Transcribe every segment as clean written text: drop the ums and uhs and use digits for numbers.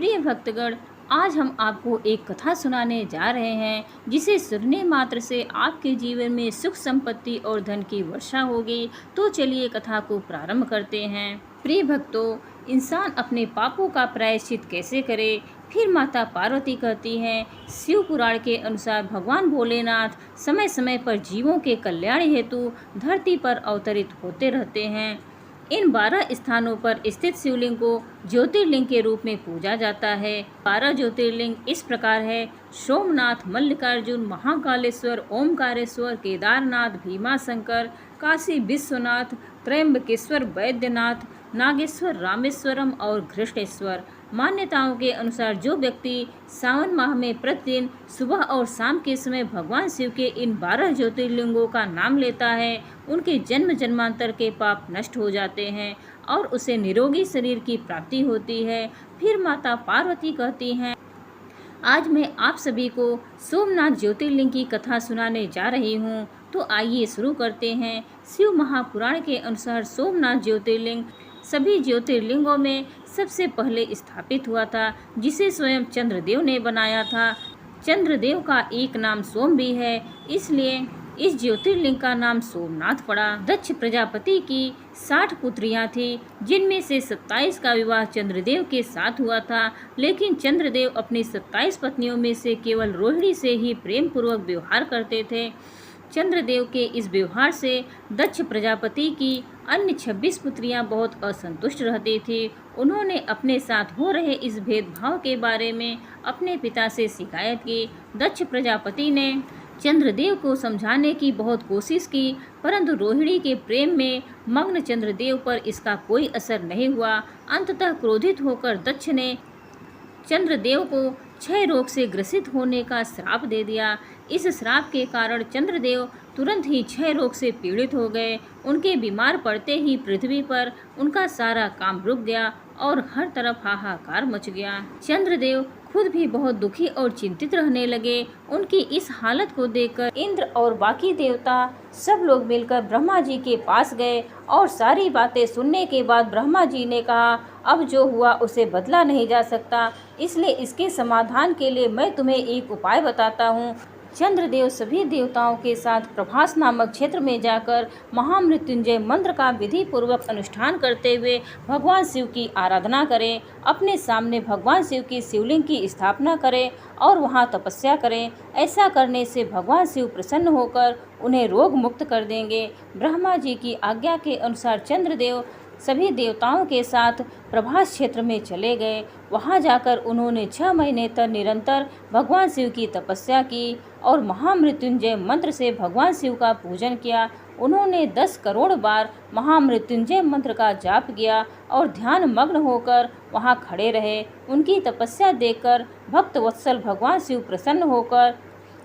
प्रिय भक्तगण, आज हम आपको एक कथा सुनाने जा रहे हैं जिसे सुनने मात्र से आपके जीवन में सुख संपत्ति और धन की वर्षा होगी। तो चलिए कथा को प्रारंभ करते हैं। प्रिय भक्तों, इंसान अपने पापों का प्रायश्चित कैसे करे? फिर माता पार्वती कहती हैं, शिव पुराण के अनुसार भगवान भोलेनाथ समय समय पर जीवों के कल्याण हेतु धरती पर अवतरित होते रहते हैं। इन 12 स्थानों पर स्थित शिवलिंग को ज्योतिर्लिंग के रूप में पूजा जाता है। 12 ज्योतिर्लिंग इस प्रकार है: सोमनाथ, मल्लिकार्जुन, महाकालेश्वर, ओमकारेश्वर, केदारनाथ, भीमाशंकर, काशी विश्वनाथ, त्रयंबकेश्वर, वैद्यनाथ, नागेश्वर, रामेश्वरम और घृष्णेश्वर। मान्यताओं के अनुसार जो व्यक्ति सावन माह में प्रतिदिन सुबह और शाम के समय भगवान शिव के इन 12 ज्योतिर्लिंगों का नाम लेता है, उनके जन्म जन्मांतर के पाप नष्ट हो जाते हैं और उसे निरोगी शरीर की प्राप्ति होती है। फिर माता पार्वती कहती हैं, आज मैं आप सभी को सोमनाथ ज्योतिर्लिंग की कथा सुनाने जा रही हूँ। तो आइए शुरू करते हैं। शिव महापुराण के अनुसार सोमनाथ ज्योतिर्लिंग सभी ज्योतिर्लिंगों में सबसे पहले स्थापित हुआ था, जिसे स्वयं चंद्रदेव ने बनाया था। चंद्रदेव का एक नाम सोम भी है, इसलिए इस ज्योतिर्लिंग का नाम सोमनाथ पड़ा। दक्ष प्रजापति की 60 पुत्रियां थीं, जिनमें से 27 का विवाह चंद्रदेव के साथ हुआ था। लेकिन चंद्रदेव अपनी 27 पत्नियों में से केवल रोहिणी से ही प्रेम पूर्वक व्यवहार करते थे। चंद्रदेव के इस व्यवहार से दक्ष प्रजापति की अन्य 26 पुत्रियां बहुत असंतुष्ट रहती थीं। उन्होंने अपने साथ हो रहे इस भेदभाव के बारे में अपने पिता से शिकायत की। दक्ष प्रजापति ने चंद्रदेव को समझाने की बहुत कोशिश की, परंतु रोहिणी के प्रेम में मग्न चंद्रदेव पर इसका कोई असर नहीं हुआ। अंततः क्रोधित होकर दक्ष ने चंद्रदेव को क्षय रोग से ग्रसित होने का श्राप दे दिया। इस श्राप के कारण चंद्रदेव तुरंत ही क्षय रोग से पीड़ित हो गए। उनके बीमार पड़ते ही पृथ्वी पर उनका सारा काम रुक गया और हर तरफ हाहाकार मच गया। चंद्रदेव खुद भी बहुत दुखी और चिंतित रहने लगे। उनकी इस हालत को देखकर इंद्र और बाकी देवता सब लोग मिलकर ब्रह्मा जी के पास गए और सारी बातें सुनने के बाद ब्रह्मा जी ने कहा, अब जो हुआ उसे बदला नहीं जा सकता, इसलिए इसके समाधान के लिए मैं तुम्हें एक उपाय बताता हूँ। चंद्रदेव सभी देवताओं के साथ प्रभास नामक क्षेत्र में जाकर महामृत्युंजय मंत्र का विधि पूर्वक अनुष्ठान करते हुए भगवान शिव की आराधना करें। अपने सामने भगवान शिव की शिवलिंग की स्थापना करें और वहां तपस्या करें। ऐसा करने से भगवान शिव प्रसन्न होकर उन्हें रोग मुक्त कर देंगे। ब्रह्मा जी की आज्ञा के अनुसार चंद्रदेव सभी देवताओं के साथ प्रभास क्षेत्र में चले गए। वहां जाकर उन्होंने 6 महीने तक निरंतर भगवान शिव की तपस्या की और महामृत्युंजय मंत्र से भगवान शिव का पूजन किया। उन्होंने 10 करोड़ बार महामृत्युंजय मंत्र का जाप किया और ध्यान मग्न होकर वहां खड़े रहे। उनकी तपस्या देखकर भक्त वत्सल भगवान शिव प्रसन्न होकर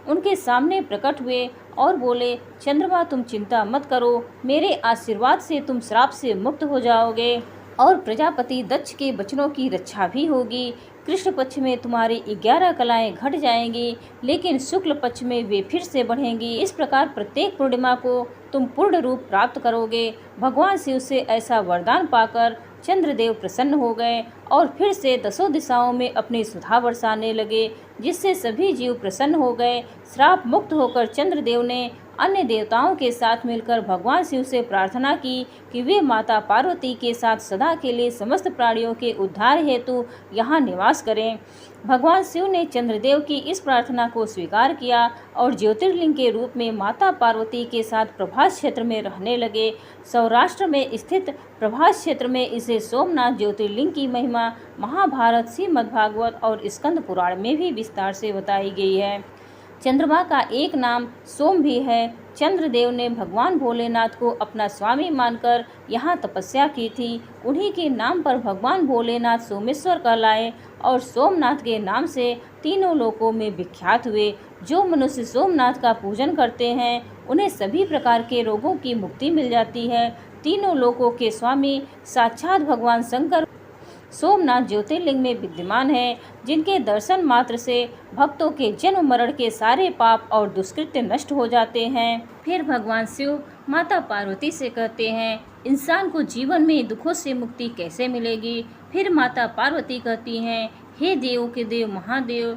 उनके सामने प्रकट हुए और बोले, चंद्रमा तुम चिंता मत करो, मेरे आशीर्वाद से तुम श्राप से मुक्त हो जाओगे और प्रजापति दक्ष के वचनों की रक्षा भी होगी। कृष्ण पक्ष में तुम्हारी 11 कलाएं घट जाएंगी, लेकिन शुक्ल पक्ष में वे फिर से बढ़ेंगी। इस प्रकार प्रत्येक पूर्णिमा को तुम पूर्ण रूप प्राप्त करोगे। भगवान शिव से ऐसा वरदान पाकर चंद्रदेव प्रसन्न हो गए और फिर से 10 दिशाओं में अपनी सुधा बरसाने लगे, जिससे सभी जीव प्रसन्न हो गए। श्राप मुक्त होकर चंद्रदेव ने अन्य देवताओं के साथ मिलकर भगवान शिव से प्रार्थना की कि वे माता पार्वती के साथ सदा के लिए समस्त प्राणियों के उद्धार हेतु यहाँ निवास करें। भगवान शिव ने चंद्रदेव की इस प्रार्थना को स्वीकार किया और ज्योतिर्लिंग के रूप में माता पार्वती के साथ प्रभास क्षेत्र में रहने लगे। सौराष्ट्र में स्थित प्रभास क्षेत्र में इसे सोमनाथ ज्योतिर्लिंग की महिमा महाभारत, श्रीमद्भागवत और स्कंद पुराण में भी विस्तार से बताई गई है। चंद्रमा का एक नाम सोम भी है। चंद्रदेव ने भगवान भोलेनाथ को अपना स्वामी मानकर यहाँ तपस्या की थी। उन्हीं के नाम पर भगवान भोलेनाथ सोमेश्वर कहलाए और सोमनाथ के नाम से तीनों लोकों में विख्यात हुए। जो मनुष्य सोमनाथ का पूजन करते हैं उन्हें सभी प्रकार के रोगों की मुक्ति मिल जाती है। तीनों लोकों के स्वामी साक्षात भगवान शंकर सोमनाथ ज्योतिर्लिंग में विद्यमान है, जिनके दर्शन मात्र से भक्तों के जन्म मरण के सारे पाप और दुष्कृत्य नष्ट हो जाते हैं। फिर भगवान शिव माता पार्वती से कहते हैं, इंसान को जीवन में दुखों से मुक्ति कैसे मिलेगी? फिर माता पार्वती कहती हैं, हे देव के देव महादेव,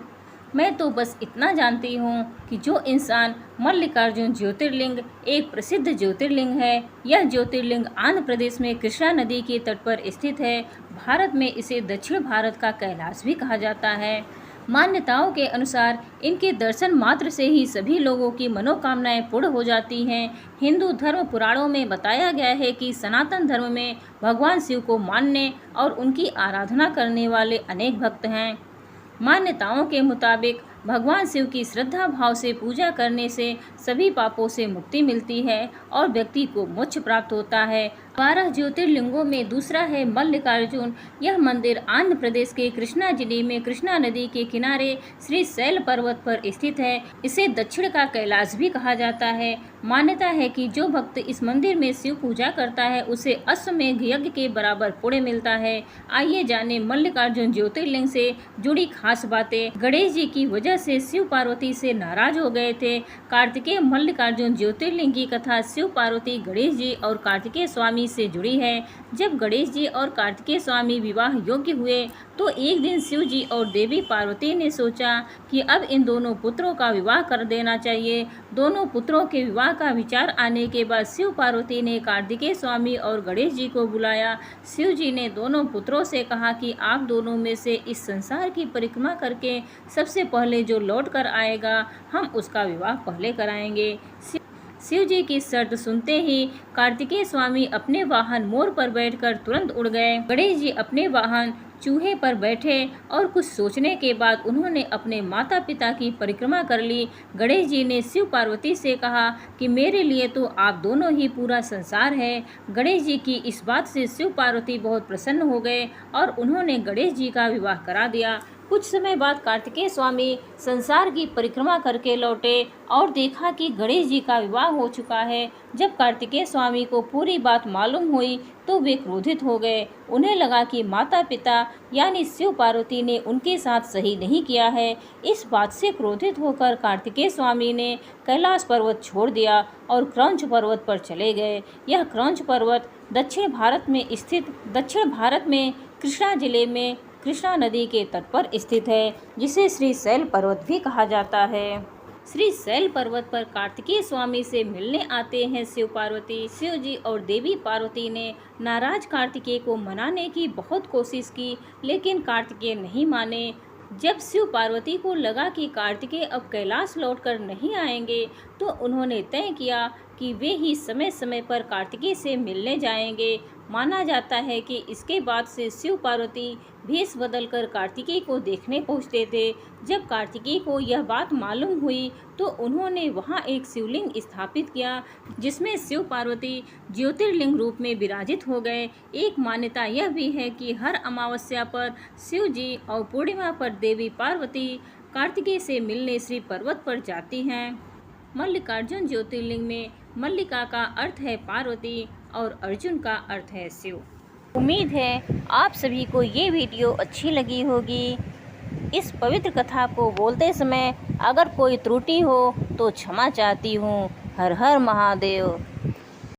मैं तो बस इतना जानती हूँ कि जो इंसान मल्लिकार्जुन ज्योतिर्लिंग एक प्रसिद्ध ज्योतिर्लिंग है। यह ज्योतिर्लिंग आंध्र प्रदेश में कृष्णा नदी के तट पर स्थित है। भारत में इसे दक्षिण भारत का कैलाश भी कहा जाता है। मान्यताओं के अनुसार इनके दर्शन मात्र से ही सभी लोगों की मनोकामनाएं पूर्ण हो जाती हैं। हिंदू धर्म पुराणों में बताया गया है कि सनातन धर्म में भगवान शिव को मानने और उनकी आराधना करने वाले अनेक भक्त हैं। मान्यताओं के मुताबिक भगवान शिव की श्रद्धा भाव से पूजा करने से सभी पापों से मुक्ति मिलती है और व्यक्ति को मोक्ष प्राप्त होता है। 12 ज्योतिर्लिंगों में दूसरा है मल्लिकार्जुन। यह मंदिर आंध्र प्रदेश के कृष्णा जिले में कृष्णा नदी के किनारे श्री शैल पर्वत पर स्थित है। इसे दक्षिण का कैलाश भी कहा जाता है। मान्यता है कि जो भक्त इस मंदिर में शिव पूजा करता है उसे अश्वमेध यज्ञ के बराबर पुण्य मिलता है। आइए जाने मल्लिकार्जुन ज्योतिर्लिंग से जुड़ी खास बातें। गणेश जी की वजह से शिव पार्वती से नाराज हो गए थे। कार्तिकेय मल्लिकार्जुन ज्योतिर्लिंग की कथा शिव पार्वती, गणेश जी और कार्तिकेय स्वामी से जुड़ी है। जब गणेश जी और कार्तिकेय स्वामी विवाह योग्य हुए तो एक दिन शिव जी और देवी पार्वती ने सोचा कि अब इन दोनों पुत्रों का विवाह कर देना चाहिए। दोनों पुत्रों के विवाह का विचार आने के बाद शिव पार्वती ने कार्तिकेय स्वामी और गणेश जी को बुलाया। शिव जी ने दोनों पुत्रों से कहा कि आप दोनों में से इस संसार की परिक्रमा करके सबसे पहले जो लौट कर आएगा हम उसका विवाह पहले कराएंगे। शिव जी की शर्त सुनते ही कार्तिकेय स्वामी अपने वाहन मोर पर बैठकर तुरंत उड़ गए। गणेश जी अपने वाहन चूहे पर बैठे और कुछ सोचने के बाद उन्होंने अपने माता पिता की परिक्रमा कर ली। गणेश जी ने शिव पार्वती से कहा कि मेरे लिए तो आप दोनों ही पूरा संसार है। गणेश जी की इस बात से शिव पार्वती बहुत प्रसन्न हो गए और उन्होंने गणेश जी का विवाह करा दिया। कुछ समय बाद कार्तिकेय स्वामी संसार की परिक्रमा करके लौटे और देखा कि गणेश जी का विवाह हो चुका है। जब कार्तिकेय स्वामी को पूरी बात मालूम हुई तो वे क्रोधित हो गए। उन्हें लगा कि माता पिता यानी शिव पार्वती ने उनके साथ सही नहीं किया है। इस बात से क्रोधित होकर कार्तिकेय स्वामी ने कैलाश पर्वत छोड़ दिया और क्रौंच पर्वत पर चले गए। यह क्रौंच पर्वत दक्षिण भारत में कृष्णा जिले में कृष्णा नदी के तट पर स्थित है, जिसे श्री शैल पर्वत भी कहा जाता है। श्री शैल पर्वत पर कार्तिकेय स्वामी से मिलने आते हैं शिव पार्वती। शिव जी और देवी पार्वती ने नाराज कार्तिकेय को मनाने की बहुत कोशिश की, लेकिन कार्तिकेय नहीं माने। जब शिव पार्वती को लगा कि कार्तिकेय अब कैलाश लौटकर नहीं आएंगे तो उन्होंने तय किया कि वे ही समय समय पर कार्तिकेय से मिलने जाएंगे। माना जाता है कि इसके बाद से शिव पार्वती भेष बदलकर कार्तिकेय को देखने पहुंचते थे। जब कार्तिकेय को यह बात मालूम हुई तो उन्होंने वहां एक शिवलिंग स्थापित किया, जिसमें शिव पार्वती ज्योतिर्लिंग रूप में विराजित हो गए। एक मान्यता यह भी है कि हर अमावस्या पर शिव जी और पूर्णिमा पर देवी पार्वती कार्तिकेय से मिलने श्री पर्वत पर जाती हैं। मल्लिकार्जुन ज्योतिर्लिंग में मल्लिका का अर्थ है पार्वती और अर्जुन का अर्थ है शिव। उम्मीद है आप सभी को ये वीडियो अच्छी लगी होगी। इस पवित्र कथा को बोलते समय अगर कोई त्रुटि हो तो क्षमा चाहती हूँ। हर हर महादेव।